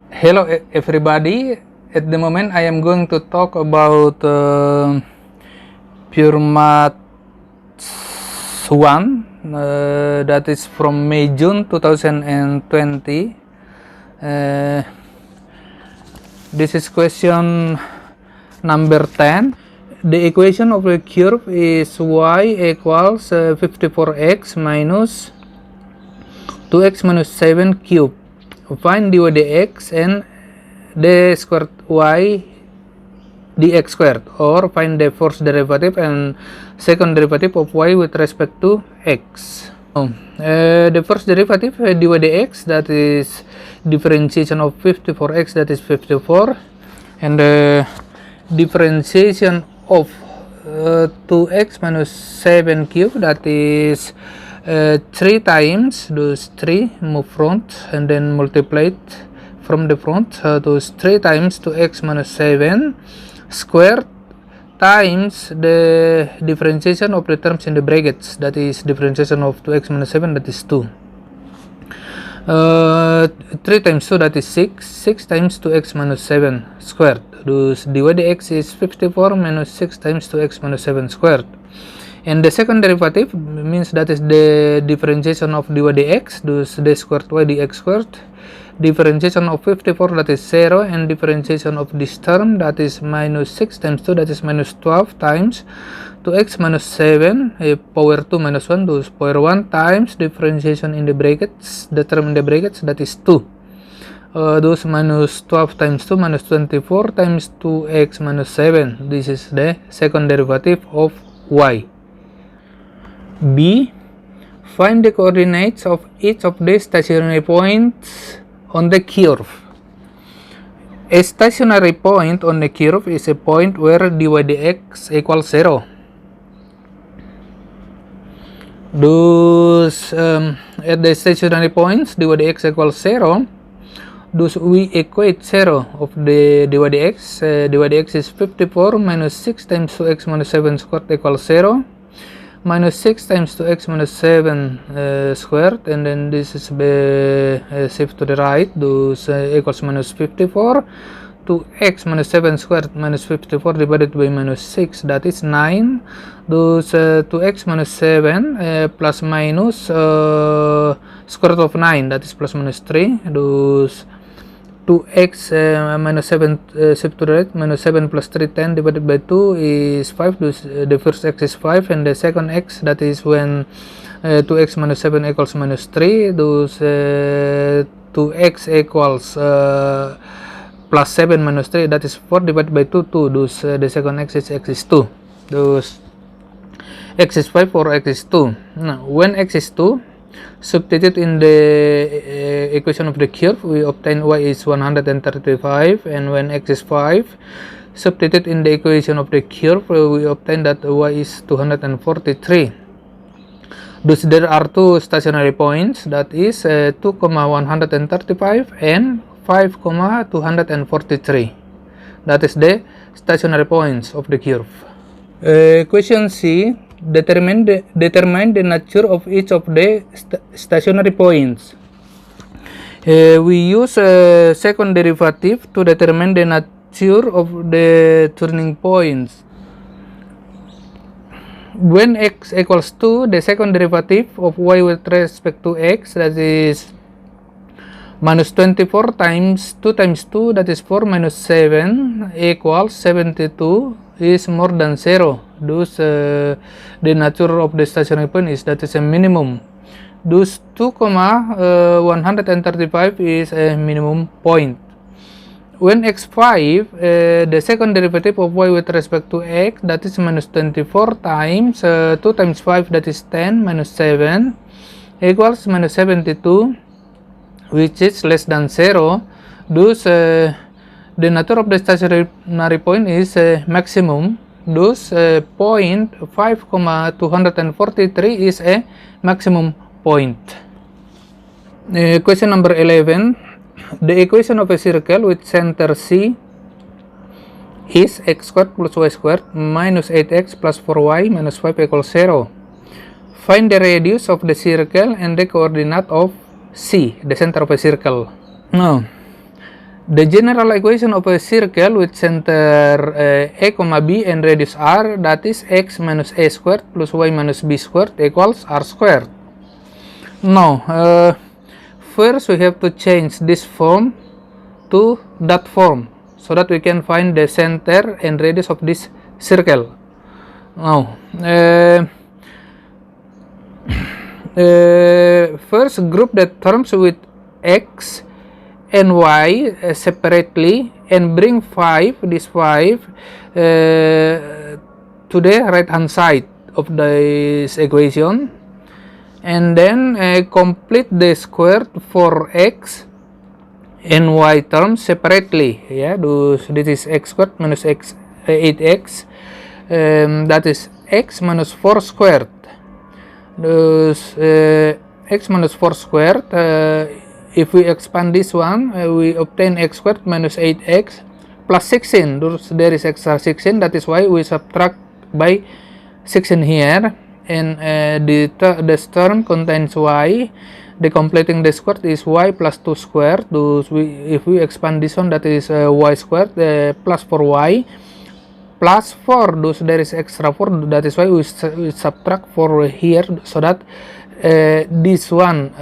Hello everybody. At the moment I am going to talk about Pure Math 1, that is from May June 2020. This is question number 10. The equation of the curve is y equals 54x minus 2x minus 7 cube. Find dy dx and d squared y dx squared, or find the first derivative and second derivative of y with respect to x. The first derivative dy dx, that is differentiation of 54x, that is 54, and the differentiation of 2x minus 7 cube, that is 3 times those 3 move front and then multiply it from the front, those 3 times 2x minus 7 squared times the differentiation of the terms in the brackets, that is differentiation of 2x minus 7, that is 2. 3 times 2, that is 6. 6 times 2x minus 7 squared. Thus dy dx is 54 minus 6 times 2x minus 7 squared. And the second derivative means that is the differentiation of dy dx, thus d squared y dx squared. Differentiation of 54, that is 0, and differentiation of this term, that is minus 6 times 2, that is minus 12 times 2x minus 7 power 2 minus 1, thus power 1 times differentiation in the brackets, the term in the brackets, that is 2. Thus minus 12 times 2 minus 24 times 2x minus 7. This is the second derivative of y. B. Find the coordinates of each of the stationary points on the curve. A stationary point on the curve is a point where dy dx equals 0. Thus, at the stationary points dy dx equals 0, thus we equate 0 of the dy dx. Dy dx is 54 minus 6 times 2x minus 7 squared equals 0. Minus 6 times 2x minus 7 squared, and then this is shift to the right, thus equals minus 54. 2x minus 7 squared minus 54 divided by minus 6, that is 9. Thus 2x minus 7 plus minus square root of 9, that is plus minus 3. Thus 2x minus 7 shift to the right, minus 7 plus 3, 10 divided by 2 is 5. Thus the first x is 5, and the second x, that is when 2x minus 7 equals minus 3. Thus 2x equals plus 7 minus 3, that is 4 divided by 2, 2. Thus the second x is 2. Thus x is 5 or x is 2. Now when x is 2, substitute in the equation of the curve, we obtain y is 135, and when x is 5, substitute in the equation of the curve, we obtain that y is 243. Thus there are two stationary points, that is 2,135 and 5,243. That is the stationary points of the curve. Question C. Determine the nature of each of the stationary points. We use a second derivative to determine the nature of the turning points. When x equals 2, the second derivative of y with respect to x, that is minus 24 times 2 times 2, that is 4 minus 7 equals 72, is more than 0. Thus the nature of the stationary point is that is a minimum. Thus 2,135 is a minimum point. When x5, the second derivative of y with respect to x, that is minus 24 times 2 times 5, that is 10 minus 7 equals minus 72, which is less than 0. Thus the nature of the stationary point is maximum. Thus point 5,243 is a maximum point. Question number 11. The equation of a circle with center C is x squared plus y squared minus 8x plus 4y minus 5 equals 0. Find the radius of the circle and the coordinate of C, the center of a circle. Now, The general equation of a circle with center a, b and radius r, that is x minus a squared plus y minus b squared equals r squared. Now, first we have to change this form to that form so that we can find the center and radius of this circle. Now, first group the terms with x and y separately and bring 5 to the right hand side of this equation, and then complete the square for x and y terms separately. Yeah, this is x squared minus x 8x, that is x minus 4 squared. X minus 4 squared, if we expand this one, we obtain x squared minus 8x plus 16. There is extra 16, that is why we subtract by 16 here, and this term contains y. The completing the square is y plus 2 squared. If we expand this one, that is y squared plus 4y plus 4. There is extra 4, that is why we subtract 4 here, so that this one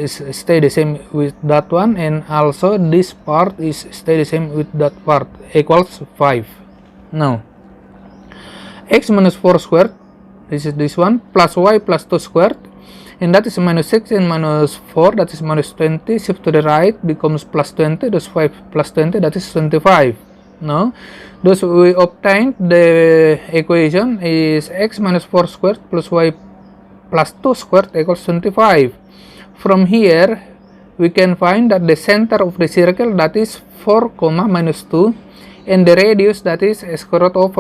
stay the same with that one, and also this part is stay the same with that part, equals 5. Now, x minus 4 squared, this is this one, plus y plus 2 squared, and that is minus 6 and minus 4, that is minus 20, shift to the right, becomes plus 20, thus 5 plus 20, that is 25. Now, thus we obtained the equation is x minus 4 squared plus y plus 2 squared equals 25. From here, we can find that the center of the circle, that is 4, minus 2, and the radius, that is square root of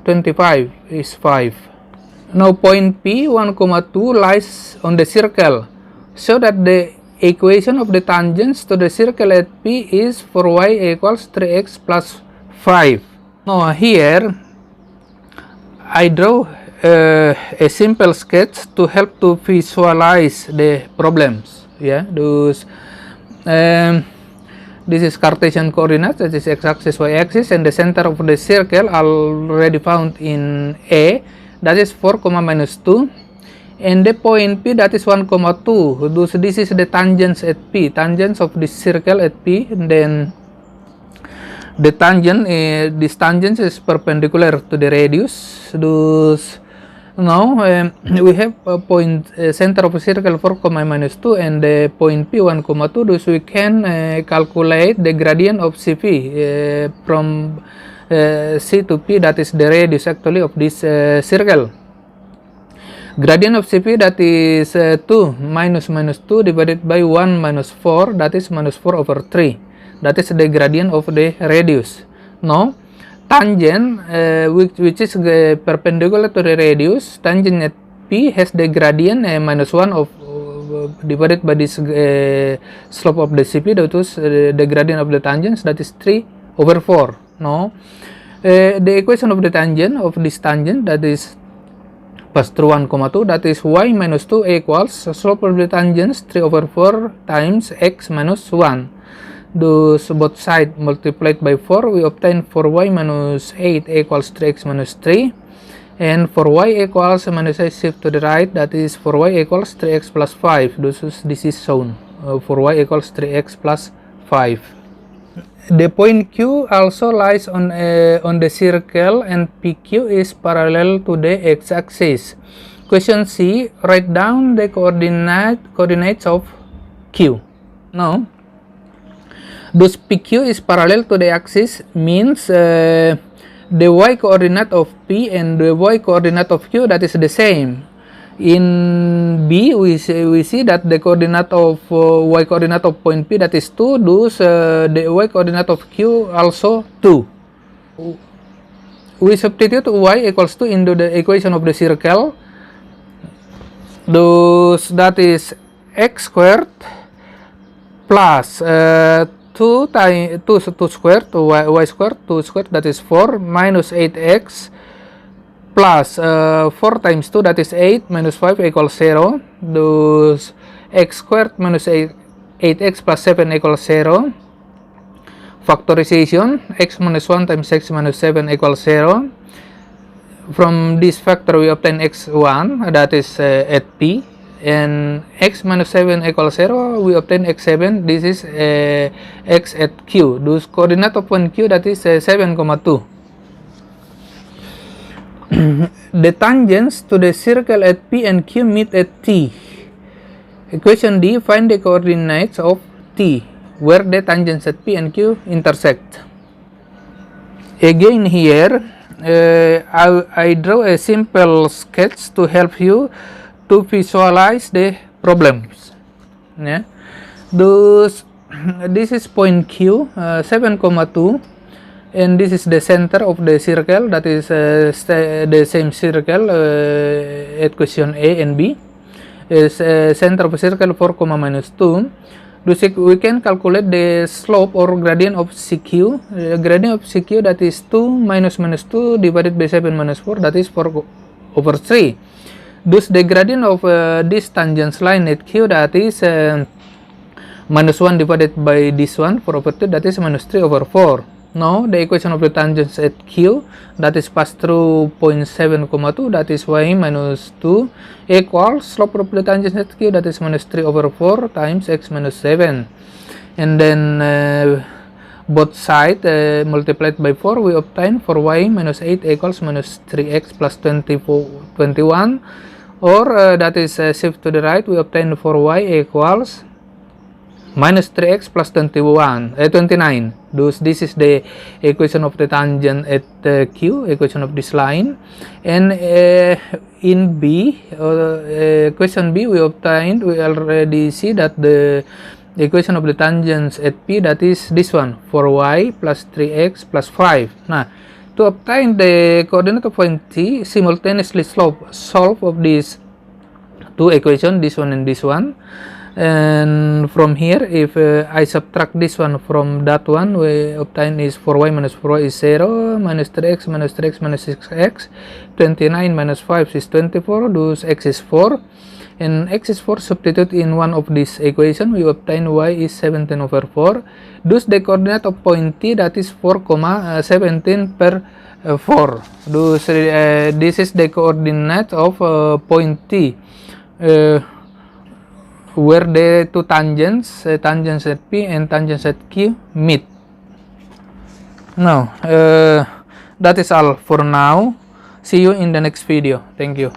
25 is 5. Now point P 1, 2 lies on the circle, so that the equation of the tangents to the circle at P is 4y equals 3x plus 5. Now here I draw a simple sketch to help to visualize the problems. Yeah, this is Cartesian coordinates, that is x-axis, y-axis, and the center of the circle already found in A, that is 4, minus 2, and the point P, that is 1, 2. This is the tangents at P, tangents of this circle at P, and then the tangent, this tangent is perpendicular to the radius. Now we have a point center of a circle 4, minus 2, and the point P 1, 2. Thus we can calculate the gradient of CP from C to P, that is the radius actually of this circle. Gradient of CP, that is 2 minus 2 divided by 1 minus 4, that is minus 4 over 3. That is the gradient of the radius. Now, tangent, which is perpendicular to the radius, tangent at P has the gradient minus 1 of divided by this slope of the CP, that is the gradient of the tangents, that is 3 over 4. Now, the equation of the tangent of this tangent, that is plus 1, 2, that is y minus 2 equals slope of the tangents 3 over 4 times x minus 1. Thus both sides multiplied by 4, we obtain 4y minus 8 equals 3x minus 3, and 4y equals minus 8, shift to the right, that is 4y equals 3x plus 5. This is shown, 4y equals 3x plus 5. The point Q also lies on the circle, and PQ is parallel to the x-axis. Question C, write down the coordinates of Q. Now, thus PQ is parallel to the axis means the y coordinate of P and the y coordinate of Q, that is the same. In B, we see that the coordinate of y coordinate of point P, that is 2, thus the y coordinate of Q also 2. We substitute y equals 2 into the equation of the circle. Thus that is x squared plus 2 squared, y squared, 2 squared, that is 4, minus 8x, plus 4 times 2, that is 8, minus 5 equals 0. Thus x squared minus 8x plus 7 equals 0. factorization, x minus 1 times x minus 7 equals 0. From this factor we obtain x1, that is at p, and x minus 7 equals 0, we obtain x7, this is x at q. Thus coordinate of point q, that is 7,2. The tangents to the circle at p and q meet at t. Equation D, find the coordinates of t where the tangents at p and q intersect. Again here, I draw a simple sketch to help you to visualize the problems. Yeah. Thus, this is point Q, 7,2, and this is the center of the circle, that is the same circle at question A and B. Is center of a circle 4, minus 2. Thus we can calculate the slope or gradient of CQ. Gradient of CQ, that is 2 minus 2 divided by 7 minus 4, that is 4 over 3. Thus the gradient of this tangent line at Q, that is minus 1 divided by this one, 4 over 2, that is minus 3 over 4. Now the equation of the tangents at Q, that is passed through point 7,2, that is y minus 2, equals slope of the tangents at Q, that is minus 3 over 4 times x minus 7. And then both sides multiplied by 4, we obtain for y minus 8 equals minus 3x plus 21, or that is shift to the right, we obtain for y equals minus 3x plus 29. Thus this is the equation of the tangent at Q, equation of this line. And in B, question B, we already see that the equation of the tangents at P, that is this one, 4y plus 3x plus 5. Now, to obtain the coordinate of point T, simultaneously solve of these two equations, this one and this one. And from here, if I subtract this one from that one, we obtain is 4y minus 4y is 0, minus 3x minus 3x minus 6x, 29 minus 5 is 24, thus x is 4, and x is 4, substitute in one of this equation, we obtain y is 17 over 4, thus the coordinate of point T, that is 4, 17 per 4, thus this is the coordinate of point T, where the two tangents, tangents at P and tangents at Q meet. Now, that is all for now. See you in the next video. Thank you.